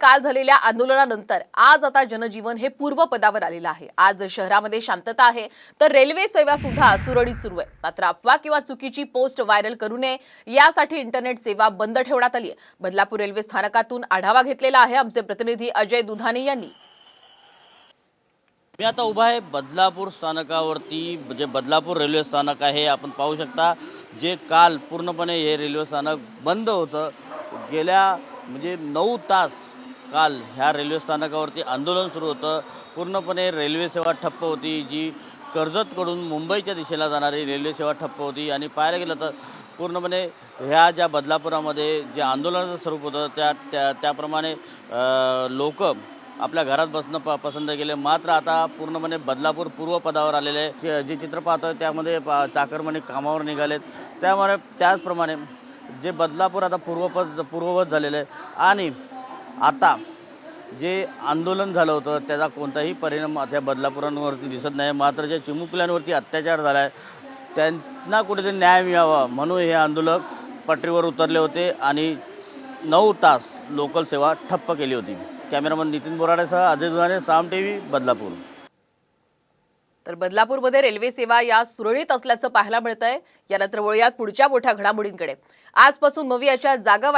काल झालेल्या आंदोलनानंतर आज आता जनजीवन हे पूर्वपदावर आलेलं आहे। आज शहरामध्ये शांतता आहे, तर रेल्वे सेवा सुद्धा सुरळीत सुरू आहे। मात्र अफवा किंवा चुकीची पोस्ट व्हायरल करू नये यासाठी इंटरनेट सेवा बंद ठेवण्यात आली आहे। बदलापूर रेल्वे स्थानकातून आढावा घेतलेला आहे आमचे प्रतिनिधी अजय दुधानी यांनी। मी आता उभा आहे बदलापूर स्थानकावरती। जे बदलापूर रेल्वे स्थानक आहे आपण पाहू शकता, जे काल पूर्णपणे हे रेल्वे स्थानक बंद होतं। गेल्या 9 तास काल ह्या रेल्वे स्थानकावरती आंदोलन सुरू होतं। पूर्णपणे रेल्वे सेवा ठप्प होती। जी कर्जतकडून मुंबईच्या दिशेला जाणारी रेल्वे सेवा ठप्प होती आणि पाहायला गेलं तर पूर्णपणे ह्या ज्या बदलापुरामध्ये जे आंदोलनाचं स्वरूप होतं त्याप्रमाणे लोक आपल्या घरात बसणं पसंत केले। मात्र आता पूर्णपणे बदलापूर पूर्वपदावर आलेले आहे। जे चित्र पाहतोय त्यामध्ये चाकरमानी कामावर निघालेत। त्याचप्रमाणे जे बदलापूर आता पूर्ववत झालेलं आहे आणि आता जे आंदोलन झालं होतं त्याचा कोणताही परिणाम त्या बदलापुरांवरती दिसत नाही। मात्र जे चिमुकल्यांवरती अत्याचार झाला आहे त्यांना कुठेतरी न्याय मिळावा म्हणून हे आंदोलक पटरीवर उतरले होते आणि 9 तास लोकल सेवा ठप्प केली होती। कॅमेरामन नितीन बोराडेसह अजय दुधाने, साम टीव्ही, बदलापूर। तर बदलापूरमध्ये रेल्वे सेवा या सुरळीत असल्याचं पाहायला मिळतंय। यानंतर वळूयात पुढच्या मोठ्या घडामोडींकडे। आजपासून मवियाच्या जागा